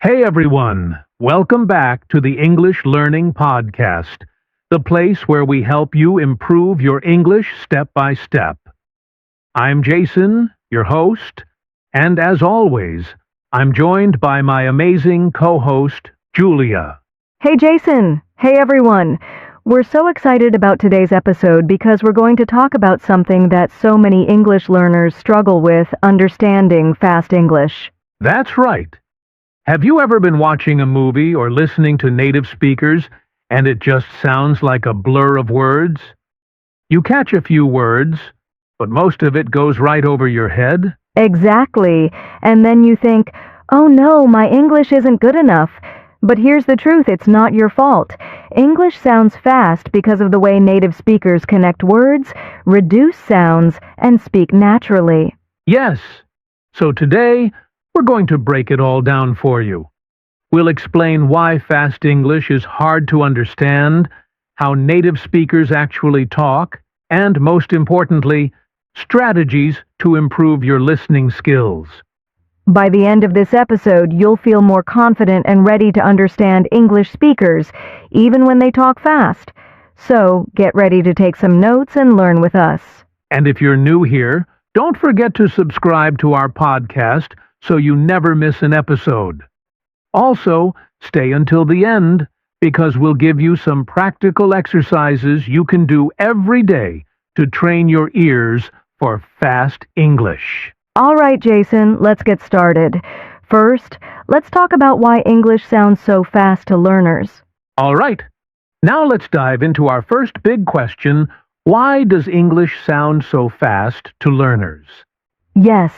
Hey everyone, welcome back to the English Learning Podcast, the place where we help you improve your English step by step. I'm Jason, your host, and as always, I'm joined by my amazing co-host, Julia. Hey Jason! Hey everyone! We're so excited about today's episode because we're going to talk about something that so many English learners struggle with, understanding fast English. That's right. Have you ever been watching a movie or listening to native speakers and it just sounds like a blur of words? You catch a few words, but most of it goes right over your head? Exactly. And then you think, oh no, my English isn't good enough. But here's the truth, it's not your fault. English sounds fast because of the way native speakers connect words, reduce sounds, and speak naturally. Yes. So today, we're going to break it all down for you. We'll explain why fast English is hard to understand, how native speakers actually talk, and most importantly, strategies to improve your listening skills. By the end of this episode, you'll feel more confident and ready to understand English speakers, even when they talk fast. So, get ready to take some notes and learn with us. And if you're new here, don't forget to subscribe to our podcast so you never miss an episode. Also, stay until the end because we'll give you some practical exercises you can do every day to train your ears for fast English. All right, Jason, let's get started. First, let's talk about why English sounds so fast to learners. All right, now let's dive into our first big question. Why does English sound so fast to learners? Yes,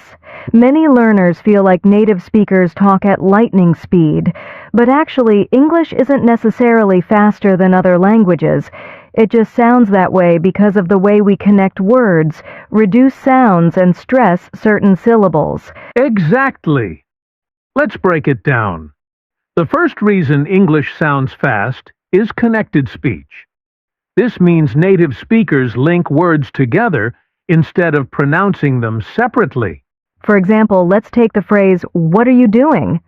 many learners feel like native speakers talk at lightning speed, but actually, English isn't necessarily faster than other languages. It just sounds that way because of the way we connect words, reduce sounds, and stress certain syllables. Exactly. Let's break it down. The first reason English sounds fast is connected speech. This means native speakers link words together instead of pronouncing them separately. For example, let's take the phrase, "What are you doing?"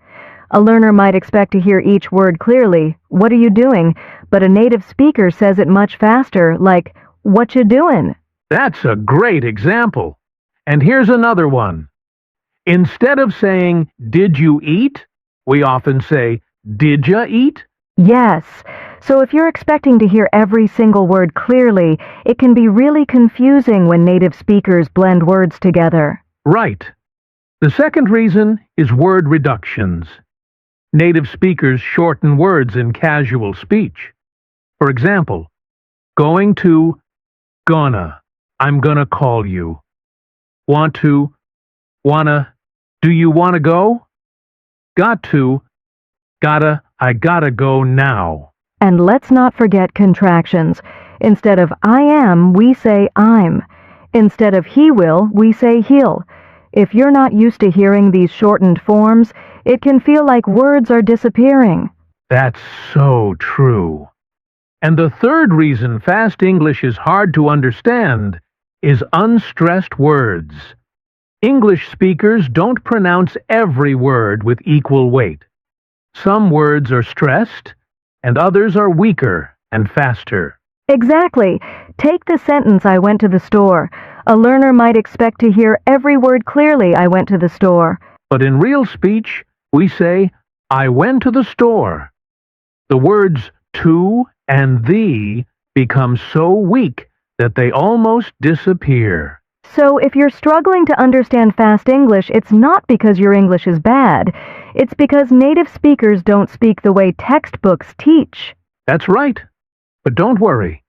A learner might expect to hear each word clearly, "What are you doing?" But a native speaker says it much faster, like, "What you doing?" That's a great example. And here's another one. Instead of saying, "Did you eat?" we often say, "Did ya eat?" Yes. So if you're expecting to hear every single word clearly, it can be really confusing when native speakers blend words together. Right. The second reason is word reductions. Native speakers shorten words in casual speech. For example, going to, gonna, I'm gonna call you. Want to, wanna, do you wanna go? Got to, gotta, I gotta go now. And let's not forget contractions. Instead of I am, we say I'm. Instead of he will, we say he'll. If you're not used to hearing these shortened forms, it can feel like words are disappearing. That's so true. And the third reason fast English is hard to understand is unstressed words. English speakers don't pronounce every word with equal weight. Some words are stressed, and others are weaker and faster. Exactly. Take the sentence, "I went to the store." A learner might expect to hear every word clearly, "I went to the store." But in real speech, we say, I went to the store. The words to and the become so weak that they almost disappear. So if you're struggling to understand fast English, it's not because your English is bad. It's because native speakers don't speak the way textbooks teach. That's right. But don't worry.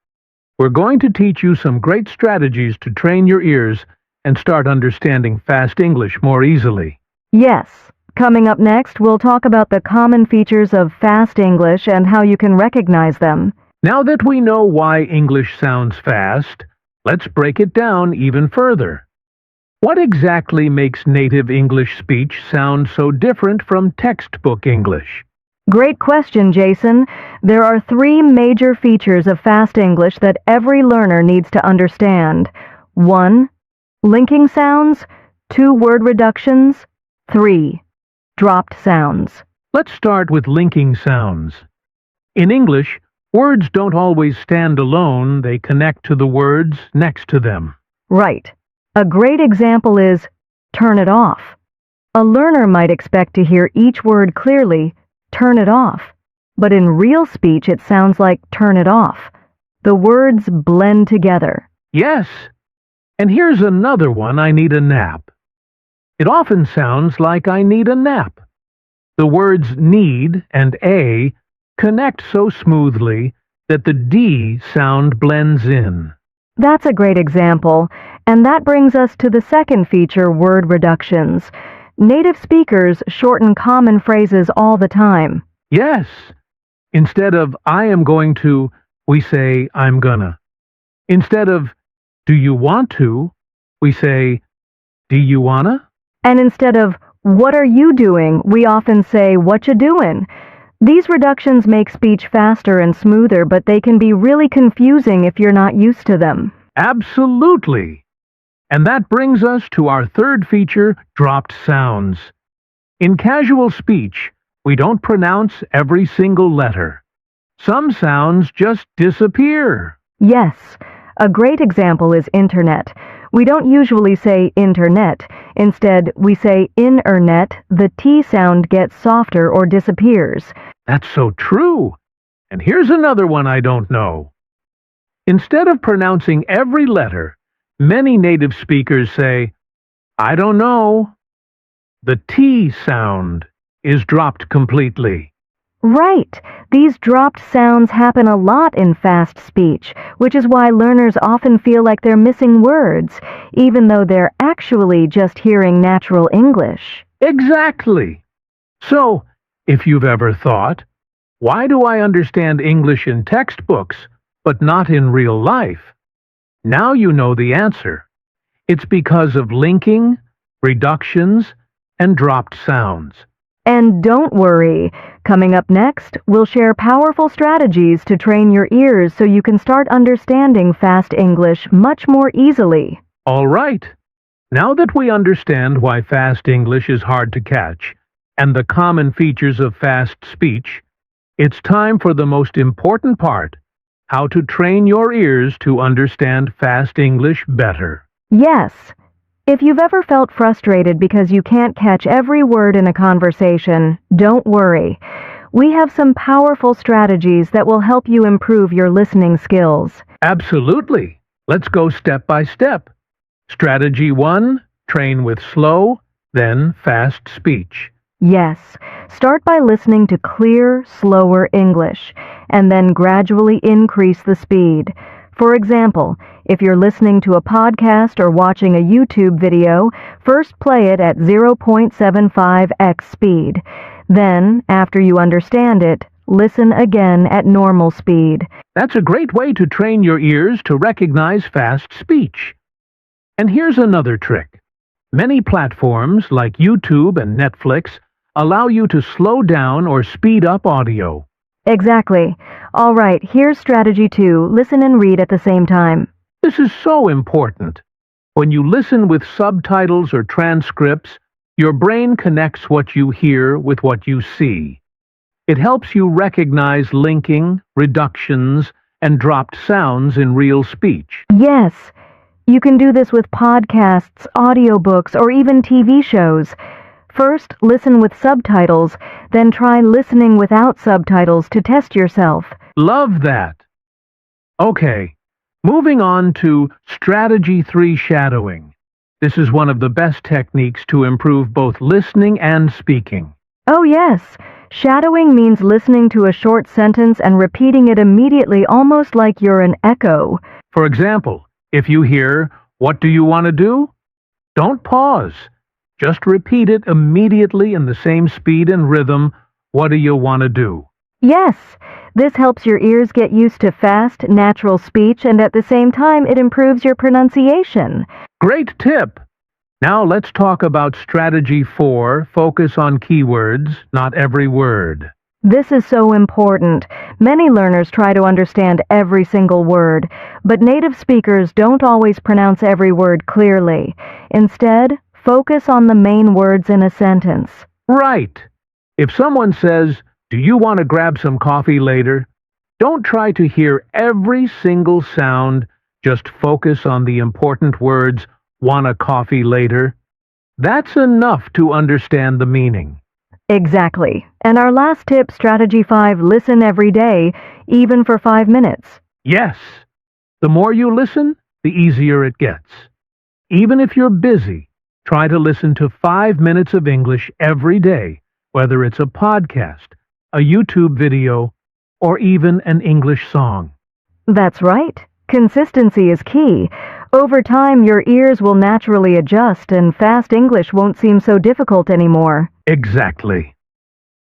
We're going to teach you some great strategies to train your ears and start understanding fast English more easily. Yes. Coming up next, we'll talk about the common features of fast English and how you can recognize them. Now that we know why English sounds fast, let's break it down even further. What exactly makes native English speech sound so different from textbook English? Great question, Jason. There are 3 major features of fast English that every learner needs to understand. 1. Linking sounds. 2. Word reductions. 3. Dropped sounds. Let's start with linking sounds. In English, words don't always stand alone, they connect to the words next to them. Right. A great example is turn it off. A learner might expect to hear each word clearly, turn it off. But in real speech, it sounds like turn it off. The words blend together. Yes, and here's another one, I need a nap. It often sounds like I need a nap. The words need and a connect so smoothly that the D sound blends in. That's a great example, and that brings us to the second feature, word reductions. Native speakers shorten common phrases all the time. Yes, instead of I am going to, we say I'm gonna. Instead of do you want to, we say do you wanna? And instead of what are you doing, we often say what you doing. These reductions make speech faster and smoother, but they can be really confusing if you're not used to them. Absolutely. And that brings us to our third feature, dropped sounds. In casual speech, we don't pronounce every single letter. Some sounds just disappear. Yes, a great example is internet. We don't usually say internet. Instead, we say internet. The T sound gets softer or disappears. That's so true. And here's another one I don't know. Instead of pronouncing every letter, many native speakers say, I don't know. The T sound is dropped completely. Right. These dropped sounds happen a lot in fast speech, which is why learners often feel like they're missing words, even though they're actually just hearing natural English. Exactly. So, if you've ever thought, why do I understand English in textbooks, but not in real life? Now you know the answer. It's because of linking, reductions, and dropped sounds. And don't worry, coming up next, we'll share powerful strategies to train your ears so you can start understanding fast English much more easily. All right. Now that we understand why fast English is hard to catch, and the common features of fast speech, it's time for the most important part, how to train your ears to understand fast English better. Yes. If you've ever felt frustrated because you can't catch every word in a conversation, don't worry. We have some powerful strategies that will help you improve your listening skills. Absolutely. Let's go step by step. Strategy 1, train with slow, then fast speech. Yes, start by listening to clear, slower English, and then gradually increase the speed. For example, if you're listening to a podcast or watching a YouTube video, first play it at 0.75x speed. Then, after you understand it, listen again at normal speed. That's a great way to train your ears to recognize fast speech. And here's another trick. Many platforms like YouTube and Netflix allow you to slow down or speed up audio. Exactly. All right, here's strategy 2. Listen and read at the same time. This is so important. When you listen with subtitles or transcripts, your brain connects what you hear with what you see. It helps you recognize linking, reductions, and dropped sounds in real speech. Yes, you can do this with podcasts, audiobooks, or even TV shows. First, listen with subtitles, then try listening without subtitles to test yourself. Love that. Okay, moving on to Strategy 3 shadowing. This is one of the best techniques to improve both listening and speaking. Oh yes, shadowing means listening to a short sentence and repeating it immediately, almost like you're an echo. For example, if you hear, "What do you want to do?" Don't pause. Just repeat it immediately in the same speed and rhythm. What do you want to do? Yes, this helps your ears get used to fast, natural speech, and at the same time it improves your pronunciation. Great tip! Now let's talk about Strategy 4, focus on keywords, not every word. This is so important. Many learners try to understand every single word, but native speakers don't always pronounce every word clearly. Instead, focus on the main words in a sentence. Right! If someone says, "Do you want to grab some coffee later?" don't try to hear every single sound, just focus on the important words, "want a coffee later." That's enough to understand the meaning. Exactly. And our last tip, strategy 5, listen every day, even for 5 minutes. Yes, the more you listen, the easier it gets. Even if you're busy, try to listen to 5 minutes of English every day, whether it's a podcast, a YouTube video, or even an English song. That's right. Consistency is key. Over time, your ears will naturally adjust and fast English won't seem so difficult anymore. Exactly.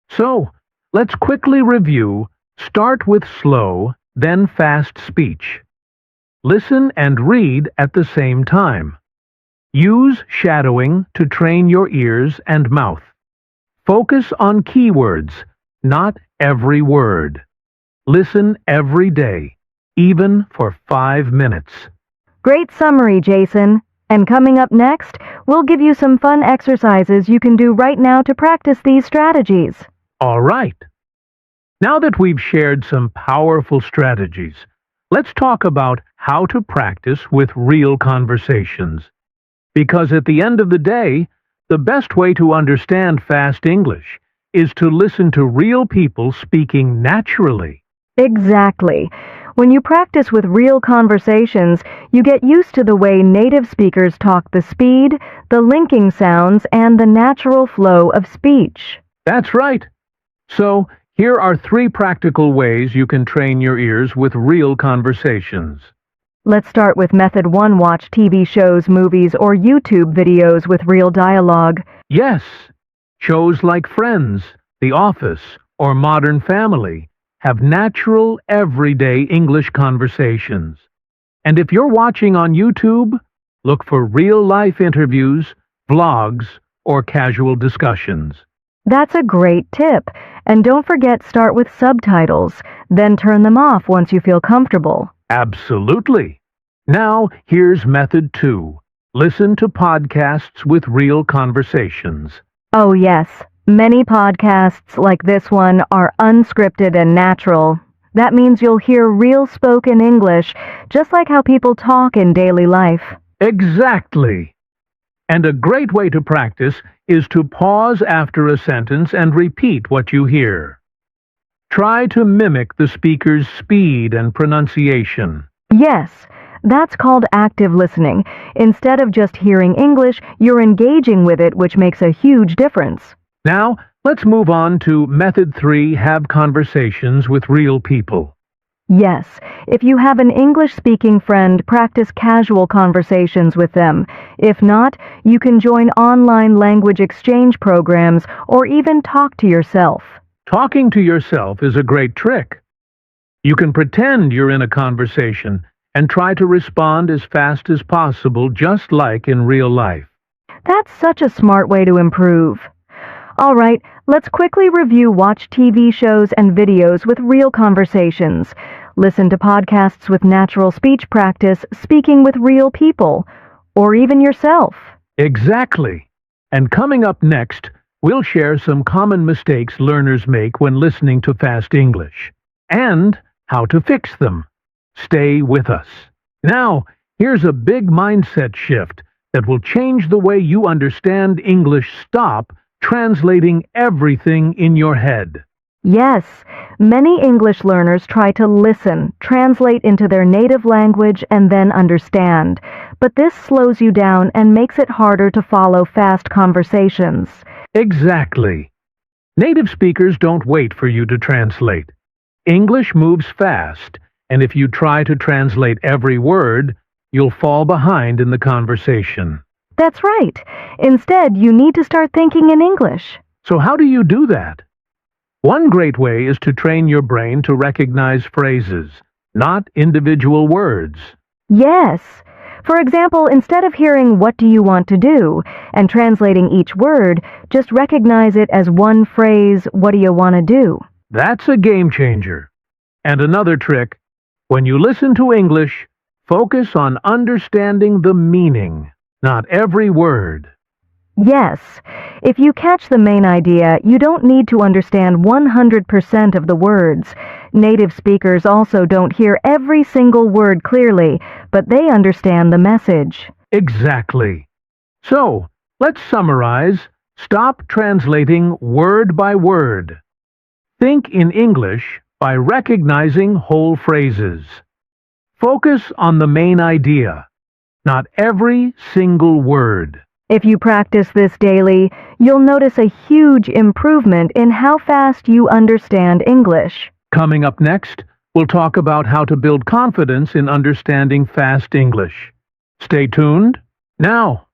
So, let's quickly review. Start with slow, then fast speech. Listen and read at the same time. Use shadowing to train your ears and mouth. Focus on keywords, not every word. Listen every day, even for 5 minutes. Great summary, Jason. And coming up next, we'll give you some fun exercises you can do right now to practice these strategies. All right. Now that we've shared some powerful strategies, let's talk about how to practice with real conversations. Because at the end of the day, the best way to understand fast English is to listen to real people speaking naturally. Exactly. When you practice with real conversations, you get used to the way native speakers talk, the speed, the linking sounds, and the natural flow of speech. That's right. So, here are 3 practical ways you can train your ears with real conversations. Let's start with method 1. Watch TV shows, movies, or YouTube videos with real dialogue. Yes, shows like Friends, The Office, or Modern Family have natural, everyday English conversations. And if you're watching on YouTube, look for real-life interviews, vlogs, or casual discussions. That's a great tip. And don't forget, start with subtitles, then turn them off once you feel comfortable. Absolutely. Now, here's method 2. Listen to podcasts with real conversations. Oh, yes. Many podcasts like this one are unscripted and natural. That means you'll hear real spoken English, just like how people talk in daily life. Exactly. And a great way to practice is to pause after a sentence and repeat what you hear. Try to mimic the speaker's speed and pronunciation. Yes, that's called active listening. Instead of just hearing English, you're engaging with it, which makes a huge difference. Now, let's move on to method 3, have conversations with real people. Yes, if you have an English-speaking friend, practice casual conversations with them. If not, you can join online language exchange programs or even talk to yourself. Talking to yourself is a great trick. You can pretend you're in a conversation and try to respond as fast as possible, just like in real life. That's such a smart way to improve. All right, let's quickly review watch TV shows and videos with real conversations. Listen to podcasts with natural speech practice, speaking with real people, or even yourself. Exactly. And coming up next, we'll share some common mistakes learners make when listening to fast English, and how to fix them. Stay with us. Now, here's a big mindset shift that will change the way you understand English. Stop translating everything in your head. Yes, many English learners try to listen, translate into their native language, and then understand. But this slows you down and makes it harder to follow fast conversations. Exactly. Native speakers don't wait for you to translate. English moves fast, and if you try to translate every word, you'll fall behind in the conversation. That's right. Instead, you need to start thinking in English. So how do you do that? One great way is to train your brain to recognize phrases, not individual words. Yes. For example, instead of hearing "what do you want to do" and translating each word, just recognize it as one phrase, "what do you want to do?" That's a game changer. And another trick, when you listen to English, focus on understanding the meaning, not every word. Yes. If you catch the main idea, you don't need to understand 100% of the words. Native speakers also don't hear every single word clearly, but they understand the message. Exactly. So, let's summarize. Stop translating word by word. Think in English by recognizing whole phrases. Focus on the main idea, not every single word. If you practice this daily, you'll notice a huge improvement in how fast you understand English. Coming up next, we'll talk about how to build confidence in understanding fast English. Stay tuned. Now,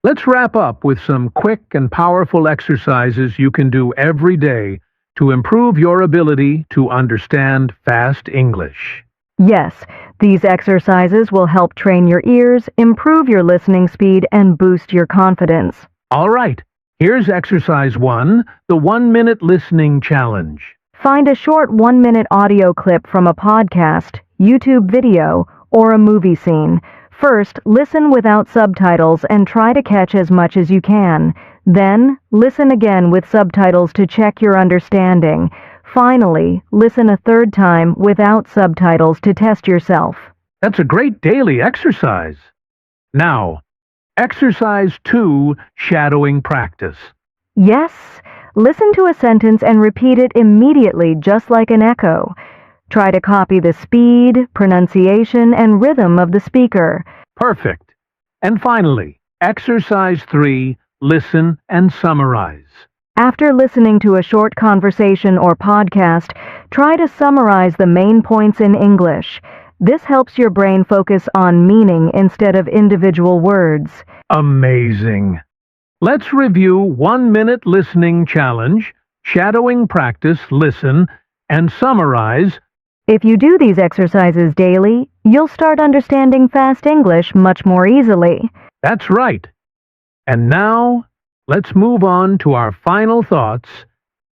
let's wrap up with some quick and powerful exercises you can do every day to improve your ability to understand fast English. Yes, these exercises will help train your ears, improve your listening speed, and boost your confidence. All right, here's exercise 1, the 1-minute listening challenge. Find a short 1-minute audio clip from a podcast, YouTube video, or a movie scene. First, listen without subtitles and try to catch as much as you can. Then, listen again with subtitles to check your understanding. Finally, listen a third time without subtitles to test yourself. That's a great daily exercise. Now, exercise 2, shadowing practice. Yes, listen to a sentence and repeat it immediately, just like an echo. Try to copy the speed, pronunciation, and rhythm of the speaker. Perfect. And finally, exercise 3, listen and summarize. After listening to a short conversation or podcast, try to summarize the main points in English. This helps your brain focus on meaning instead of individual words. Amazing. Let's review 1-minute listening challenge, shadowing practice, listen, and summarize. If you do these exercises daily, you'll start understanding fast English much more easily. That's right. And now, let's move on to our final thoughts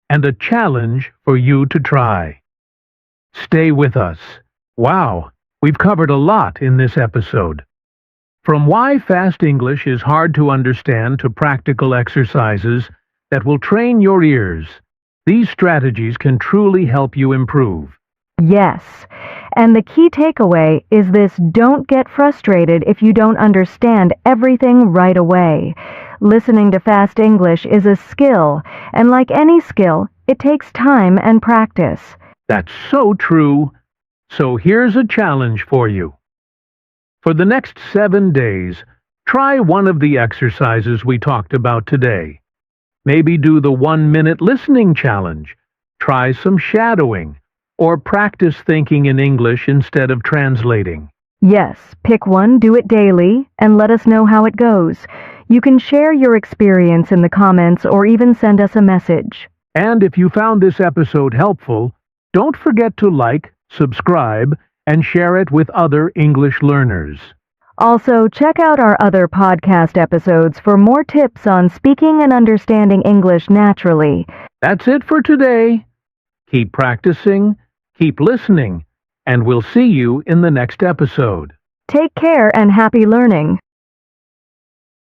and a challenge for you to try. Stay with us. Wow, we've covered a lot in this episode. From why fast English is hard to understand to practical exercises that will train your ears, these strategies can truly help you improve. Yes, and the key takeaway is this: don't get frustrated if you don't understand everything right away. Listening to fast English is a skill, and like any skill, it takes time and practice. That's so true. So here's a challenge for you. For the next 7 days, try one of the exercises we talked about today. Maybe do the 1-minute listening challenge, try some shadowing, or practice thinking in English instead of translating. Yes, pick one, do it daily, and let us know how it goes. You can share your experience in the comments or even send us a message. And if you found this episode helpful, don't forget to like, subscribe, and share it with other English learners. Also, check out our other podcast episodes for more tips on speaking and understanding English naturally. That's it for today. Keep practicing, keep listening, and we'll see you in the next episode. Take care and happy learning.